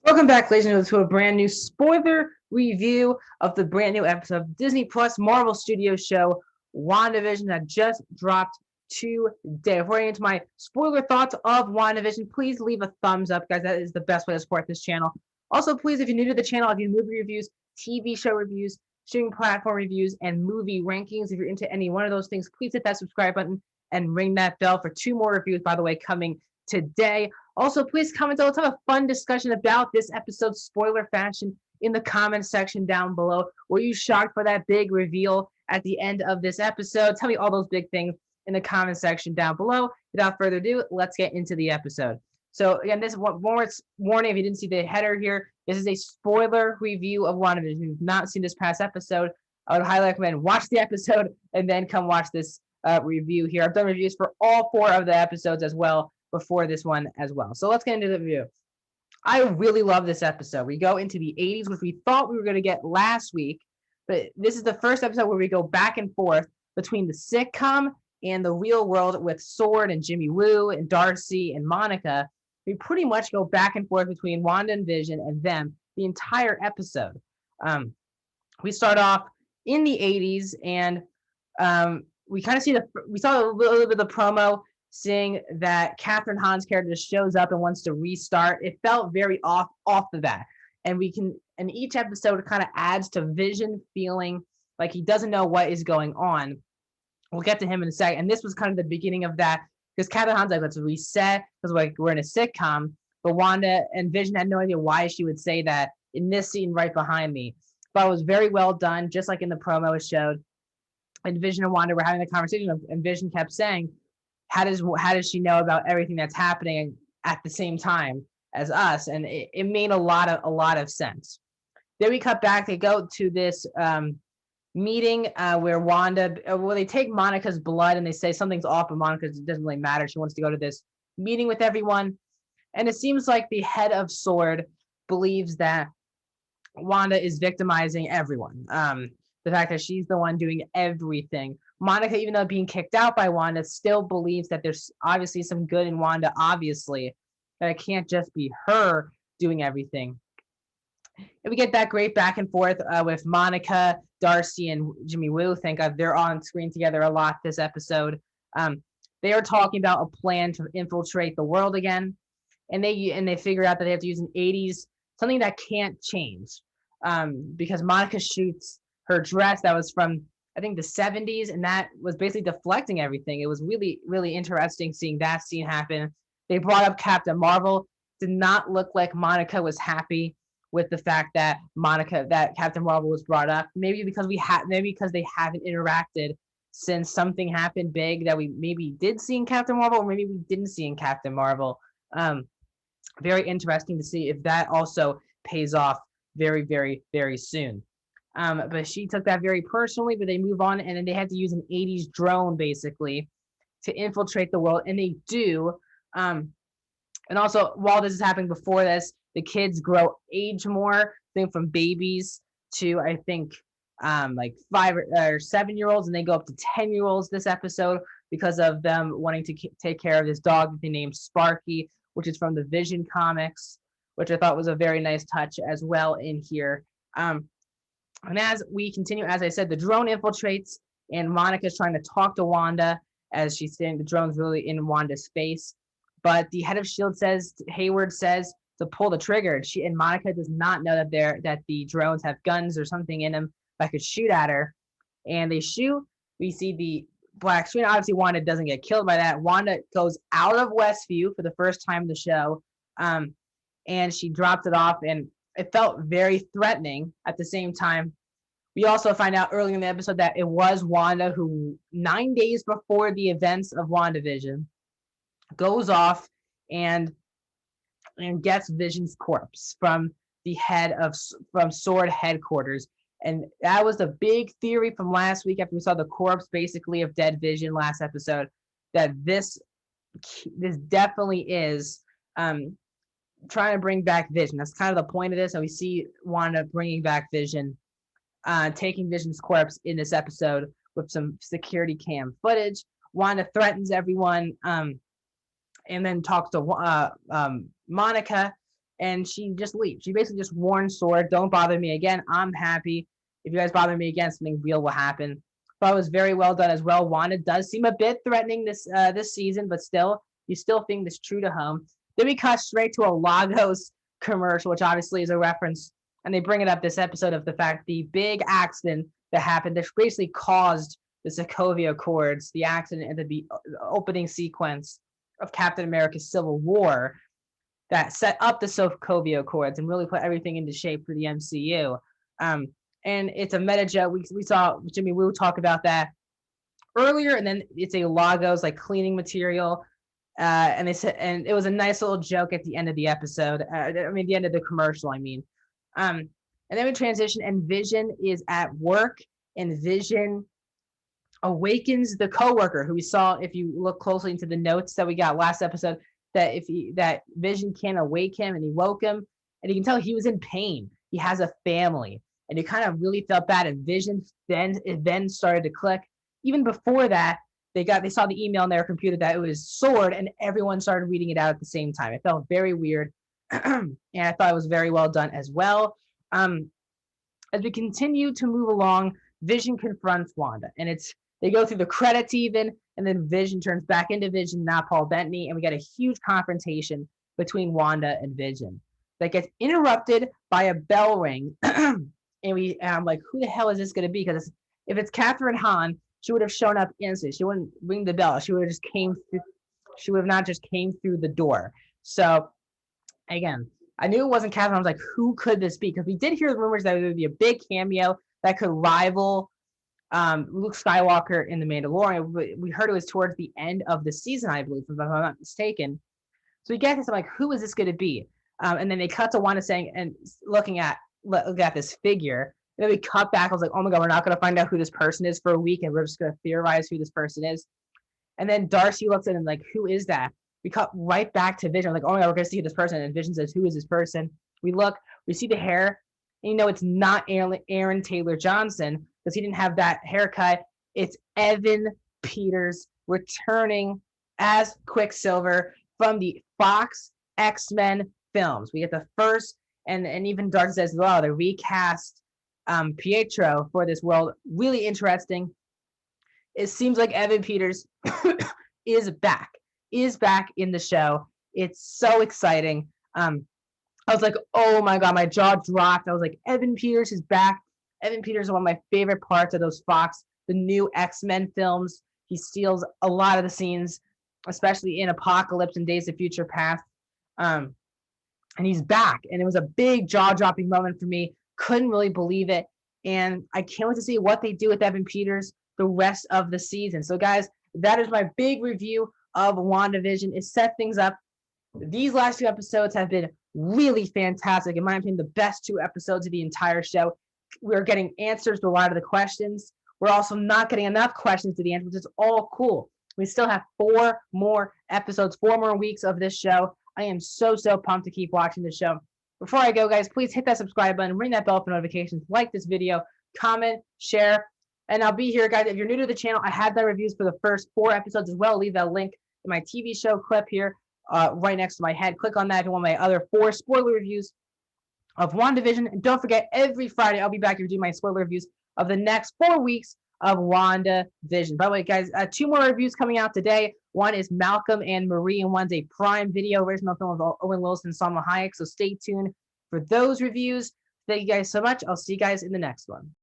Welcome back, ladies and gentlemen, to a brand new spoiler review of the brand new episode of Disney Plus Marvel Studios show WandaVision that just dropped today. Before I get into my spoiler thoughts of WandaVision, please leave a thumbs up, guys. That is the best way to support this channel. Also, please, if you're new to the channel, if you movie reviews, TV show reviews, streaming platform reviews, and movie rankings, if you're into any one of those things, please hit that subscribe button and ring that bell for 2 more reviews, by the way, coming today. Also, please comment down. Let's have a fun discussion about this episode, spoiler fashion, in the comment section down below. Were you shocked for that big reveal at the end of this episode? Tell me all those big things in the comment section down below. Without further ado, let's get into the episode. So again, this is one more warning. If you didn't see the header here, this is a spoiler review of WandaVision. If you've not seen this past episode, I would highly recommend watch the episode and then come watch this review here. I've done reviews for all 4 of the episodes as well before this one as well. So let's get into the review. I really love this episode. We go into the 80s, which we thought we were going to get last week, but this is the first episode where we go back and forth between the sitcom and the real world with Sword and Jimmy Woo and Darcy and Monica. We pretty much go back and forth between Wanda and Vision and them the entire episode. We start off in the 80s, and we kind of see we saw a little bit of the promo, seeing that Catherine Hahn's character just shows up and wants to restart. It felt very off the bat. And each episode kind of adds to Vision feeling like he doesn't know what is going on. We'll get to him in a second. And this was kind of the beginning of that, because Catherine Hahn's like, let's reset, because we're in a sitcom. But Wanda and Vision had no idea why she would say that in this scene right behind me. But it was very well done, just like in the promo it showed. And Vision and Wanda were having a conversation, and Vision kept saying, how does she know about everything that's happening at the same time as us? And it made a lot of sense. Then we cut back. They go to this meeting where they take Monica's blood and they say something's off, but Monica doesn't really matter. She wants to go to this meeting with everyone. And it seems like the head of Sword believes that Wanda is victimizing everyone. The fact that she's the one doing everything. Monica, even though being kicked out by Wanda, still believes that there's obviously some good in Wanda, obviously, that it can't just be her doing everything. And we get that great back and forth with Monica, Darcy, and Jimmy Woo. Thank God they're on screen together a lot this episode. They are talking about a plan to infiltrate the world again, and they figure out that they have to use an 80s, something that can't change, because Monica shoots her dress that was from, I think, the 70s, and that was basically deflecting everything. It was really, really interesting seeing that scene happen. They brought up Captain Marvel. Did not look like Monica was happy with the fact that Captain Marvel was brought up. Maybe because they haven't interacted since something happened big that we maybe did see in Captain Marvel, or maybe we didn't see in Captain Marvel. Very interesting to see if that also pays off very, very, very soon. But she took that very personally, but they move on, and then they had to use an 80s drone, basically, to infiltrate the world, and they do. And also, while this is happening before this, the kids age more, I think from babies to, I think, like 5 or 7-year-olds, and they go up to 10-year-olds this episode because of them wanting to take care of this dog that they named Sparky, which is from the Vision comics, which I thought was a very nice touch as well in here. And as we continue, as I said, the drone infiltrates, and Monica's trying to talk to Wanda as she's saying the drone's really in Wanda's face. But the head of S.H.I.E.L.D. Hayward says to pull the trigger. And Monica does not know that the drones have guns or something in them that could shoot at her. And they shoot. We see the black screen. Obviously, Wanda doesn't get killed by that. Wanda goes out of Westview for the first time in the show, and she drops it off, and it felt very threatening. At the same time, we also find out early in the episode that it was Wanda who, 9 days before the events of WandaVision, goes off and gets Vision's corpse from Sword headquarters. And that was the big theory from last week after we saw the corpse basically of dead Vision last episode, that this definitely is trying to bring back Vision. That's kind of the point of this. And we see Wanda bringing back Vision, taking Vision's corpse in this episode with some security cam footage. Wanda threatens everyone, and then talks to Monica, and she just leaves. She basically just warns Sword, don't bother me again. I'm happy. If you guys bother me again, something real will happen. But it was very well done as well. Wanda does seem a bit threatening this season, but still, you still think this true to home. Then we cut straight to a Lagos commercial, which obviously is a reference, and they bring it up this episode of the fact the big accident that happened that basically caused the Sokovia Accords, the accident in the opening sequence of Captain America's Civil War that set up the Sokovia Accords and really put everything into shape for the MCU. And it's a meta joke. We saw Jimmy Woo talk about that earlier, and then it's a Lagos like cleaning material. And they said, and it was a nice little joke at the end of the episode. The end of the commercial. And then we transition, and Vision is at work, and Vision awakens the coworker who we saw. If you look closely into the notes that we got last episode, that Vision can't awake him, and he woke him, and you can tell he was in pain. He has a family, and he kind of really felt bad. And Vision then started to click. Even before that, they saw the email on their computer that it was Sword, and everyone started reading it out at the same time. It felt very weird, and I thought it was very well done as well. As we continue to move along, Vision confronts Wanda, and they go through the credits even, and then Vision turns back into Vision, not Paul Bettany, and we get a huge confrontation between Wanda and Vision that gets interrupted by a bell ring, and I'm like, who the hell is this going to be? Because if it's Catherine Hahn, she would have shown up instantly. She wouldn't ring the bell. She would have just came through. She would have not just came through the door. So again, I knew it wasn't Catherine. I was like, who could this be? Because we did hear the rumors that it would be a big cameo that could rival Luke Skywalker in The Mandalorian. We heard it was towards the end of the season, I believe, if I'm not mistaken. So we get this. I'm like, who is this going to be? And then they cut to Wanda saying and looking at this figure. And then we cut back. I was like, oh my God, we're not going to find out who this person is for a week, and we're just going to theorize who this person is. And then Darcy looks at him like, who is that? We cut right back to Vision. I'm like, oh my God, we're going to see this person. And Vision says, who is this person? We look, we see the hair. And it's not Aaron Taylor Johnson because he didn't have that haircut. It's Evan Peters returning as Quicksilver from the Fox X-Men films. We get the first, and even Darcy says, wow, they recast Pietro for this world. Really interesting. It seems like Evan Peters is back in the show. It's so exciting. I was like, oh my God, my jaw dropped. I was like, Evan Peters is back. Evan Peters is one of my favorite parts of those Fox, the new X-Men films. He steals a lot of the scenes, especially in Apocalypse and Days of Future Past. And he's back. And it was a big jaw-dropping moment for me. Couldn't really believe it. And I can't wait to see what they do with Evan Peters the rest of the season. So, guys, that is my big review of WandaVision. It set things up. These last two episodes have been really fantastic. In my opinion, the best two episodes of the entire show. We're getting answers to a lot of the questions. We're also not getting enough questions to the answer, which is all cool. We still have 4 more episodes, 4 more weeks of this show. I am so pumped to keep watching this show. Before I go, guys, please hit that subscribe button, ring that bell for notifications, like this video, comment, share, and I'll be here, guys. If you're new to the channel, I have the reviews for the first 4 episodes as well. I'll leave that link in my TV show clip here right next to my head. Click on that if you want my other 4 spoiler reviews of WandaVision. And don't forget, every Friday, I'll be back here doing my spoiler reviews of the next 4 weeks of WandaVision. By the way, guys, 2 more reviews coming out today. One is Malcolm and Marie, and one's a Prime Video original film of Owen Wilson and Salma Hayek. So stay tuned for those reviews. Thank you guys so much. I'll see you guys in the next one.